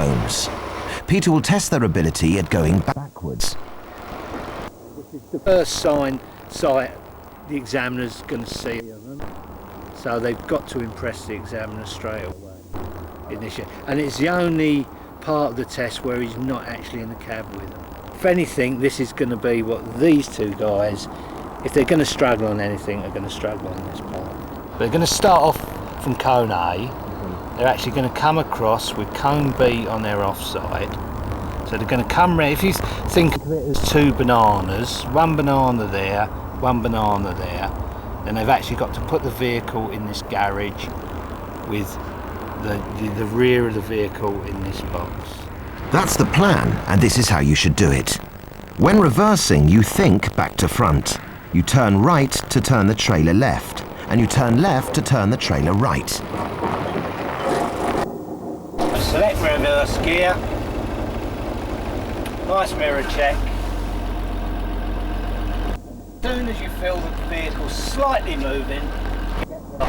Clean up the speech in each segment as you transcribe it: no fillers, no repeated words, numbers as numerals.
cones. Peter will test their ability at going backwards. This is the first sight the examiner's going to see of them. So they've got to impress the examiner straight away. And it's the only part of the test where he's not actually in the cab with them. If anything, this is going to be what these two guys, if they're going to struggle on anything, they're going to struggle on this part. They're going to start off from cone A. They're actually going to come across with cone B on their offside. So they're going to come round. If you think of it as two bananas, one banana there, one banana there, then they've actually got to put the vehicle in this garage with the rear of the vehicle in this box. That's the plan, and this is how you should do it. When reversing, you think back to front. You turn right to turn the trailer left, and you turn left to turn the trailer right. Select reverse gear. Nice mirror check. As soon as you feel that the vehicle's slightly moving, the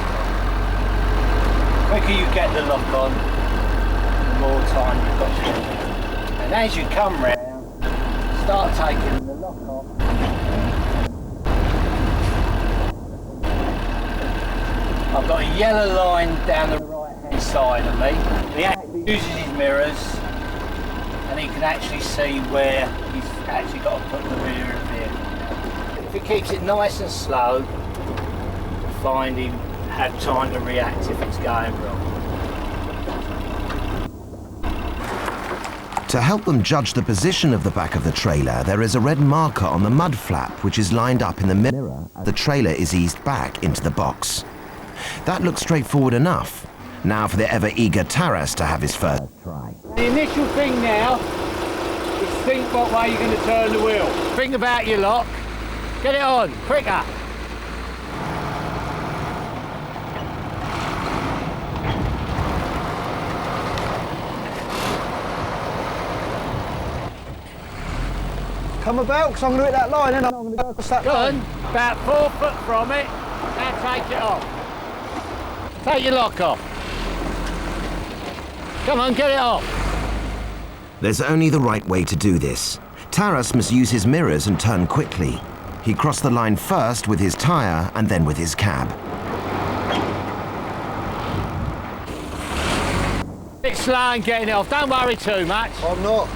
quicker you get the lock on, the more time you've got to do it. And as you come round, start taking the lock off. I've got a yellow line down the right hand side of me. He actually uses his mirrors and he can actually see where he's actually got to put the rear of the vehicle. If he keeps it nice and slow, you'll find him have time to react if it's going wrong. To help them judge the position of the back of the trailer, there is a red marker on the mud flap which is lined up in the mirror as the trailer is eased back into the box. That looks straightforward enough. Now for the ever-eager Taras to have his first try. The initial thing now is think what way you're going to turn the wheel. Think about your lock. Get it on, quicker. Come about, because I'm going to hit that line, and I'm going to go across that line. About 4 foot from it. Now take it off. Take your lock off. Come on, get it off. There's only the right way to do this. Taras must use his mirrors and turn quickly. He crossed the line first with his tyre and then with his cab. Bit slow and getting it off. Don't worry too much. I'm not.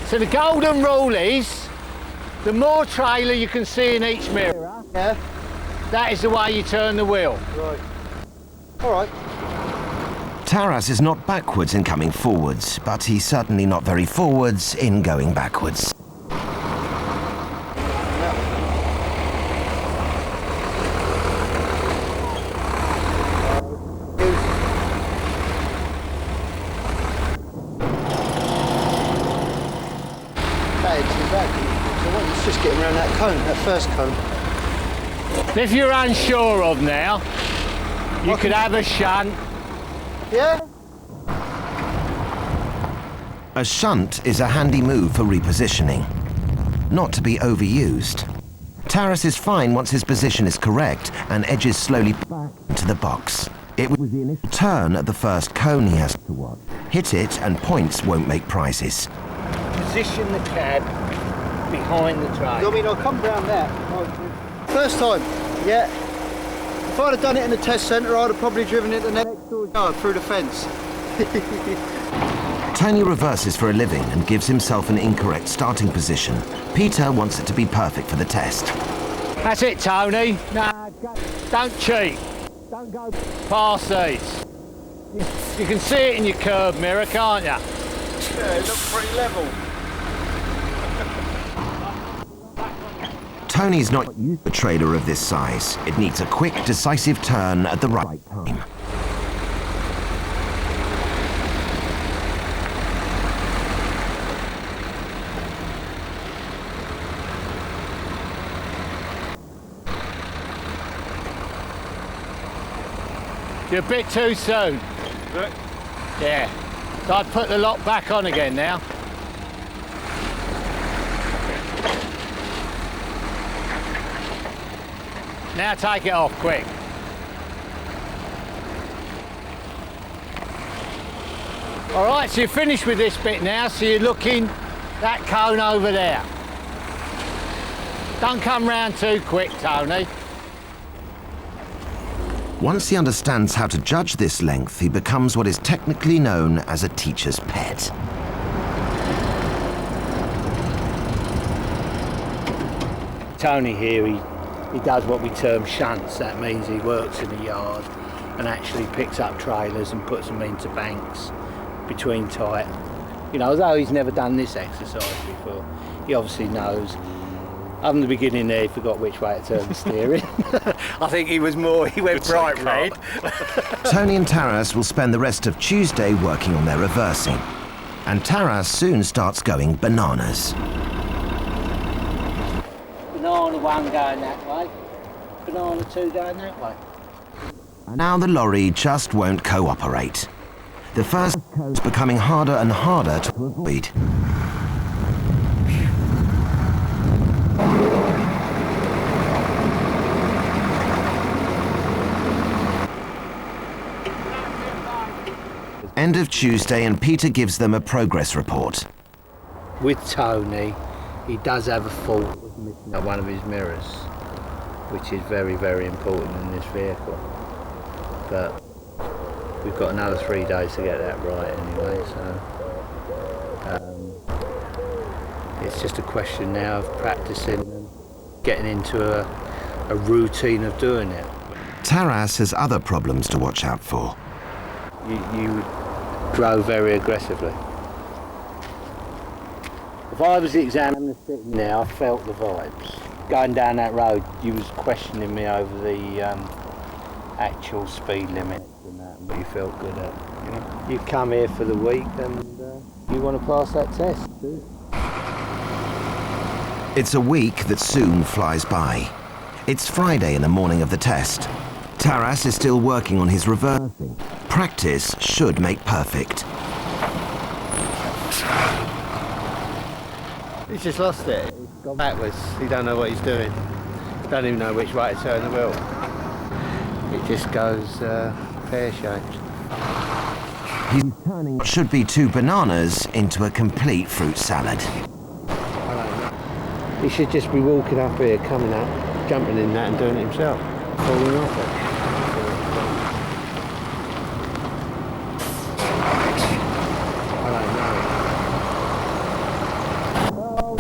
So the golden rule is, the more trailer you can see in each mirror, Yeah. that is the way you turn the wheel. Right. All right. Taras is not backwards in coming forwards, but he's certainly not very forwards in going backwards. Just getting around that cone, that first cone. If you're unsure of now, you could have a shunt. Yeah? A shunt is a handy move for repositioning, not to be overused. Taras is fine once his position is correct and edges slowly back into the box. It was the initial turn at the first cone he has to watch. Hit it and points won't make prizes. Position the cab behind the trailer. I mean, I'll come round there. First time, yeah. If I'd have done it in the test centre, I'd have probably driven it the next door yard through the fence. Tony reverses for a living and gives himself an incorrect starting position. Peter wants it to be perfect for the test. That's it, Tony. Nah, don't cheat. Don't go past these. You can see it in your curb mirror, can't you? Yeah, it looks pretty level. Tony's not used to a trailer of this size. It needs a quick, decisive turn at the right time. You're a bit too soon. Yeah. So I'd put the lock back on again now. Now take it off, quick. All right, so you're finished with this bit now, so you're looking that cone over there. Don't come round too quick, Tony. Once he understands how to judge this length, he becomes what is technically known as a teacher's pet. Tony here, he does what we term shunts. That means he works in the yard and actually picks up trailers and puts them into banks between tight. You know, although he's never done this exercise before, he obviously knows. Up in the beginning there, he forgot which way to turn the steering. I think he went bright red. Tony and Taras will spend the rest of Tuesday working on their reversing. And Taras soon starts going bananas. Banana 1 going that way, banana 2 going that way. Now the lorry just won't cooperate. The first is becoming harder and harder to avoid. End of Tuesday, and Peter gives them a progress report. With Tony, he does have a fault with missing one of his mirrors, which is very, very important in this vehicle. But we've got another 3 days to get that right anyway, so it's just a question now of practicing and getting into a routine of doing it. Taras has other problems to watch out for. You drove very aggressively. If I was the examiner sitting there, I felt the vibes. Going down that road, you was questioning me over the actual speed limit and that, but you felt good at. You know, you come here for the week and you want to pass that test too. It's a week that soon flies by. It's Friday in the morning of the test. Taras is still working on his reversing. Practice should make perfect. He's just lost it. He's gone backwards. He don't know what he's doing. Don't even know which way to turn the wheel. It just goes pear-shaped. He's turning what should be 2 bananas into a complete fruit salad. He should just be walking up here, coming up, jumping in that and doing it himself. Falling off it.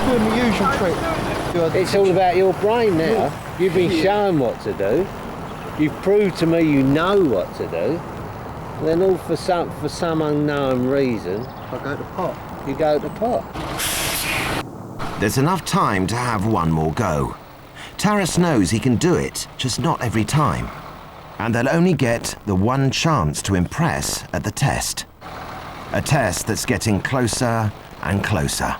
Doing the usual trick. It's all about your brain now. You've been shown what to do. You've proved to me you know what to do. And then all for some unknown reason, I go to pot. You go to pot. There's enough time to have one more go. Taras knows he can do it, just not every time. And they'll only get the one chance to impress at the test. A test that's getting closer and closer.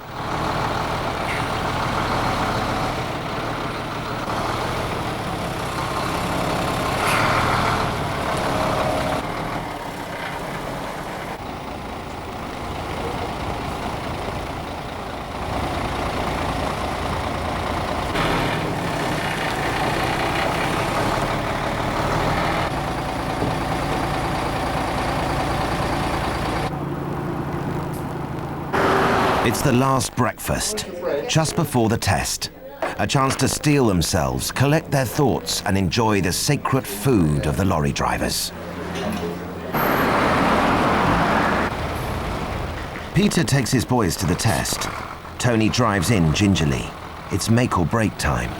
It's the last breakfast, just before the test. A chance to steel themselves, collect their thoughts, and enjoy the sacred food of the lorry drivers. Peter takes his boys to the test. Tony drives in gingerly. It's make or break time.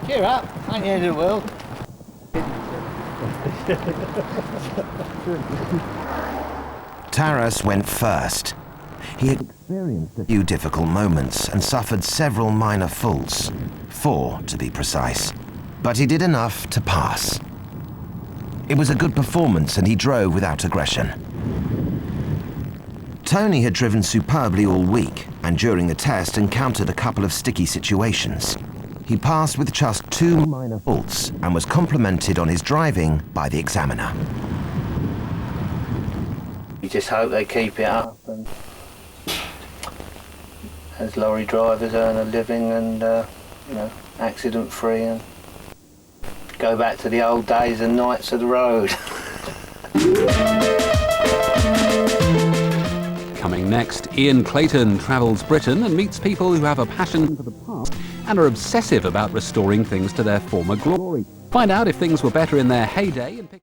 Cheer up, ain't the end of the world. Taras went first. He had experienced a few difficult moments and suffered several minor faults, 4 to be precise. But he did enough to pass. It was a good performance and he drove without aggression. Tony had driven superbly all week and during the test encountered a couple of sticky situations. He passed with just 2 minor faults and was complimented on his driving by the examiner. We just hope they keep it up, and as lorry drivers earn a living and you know, accident free, and go back to the old days and nights of the road. Coming next, Ian Clayton travels Britain and meets people who have a passion for the past and are obsessive about restoring things to their former glory. Find out if things were better in their heyday and pick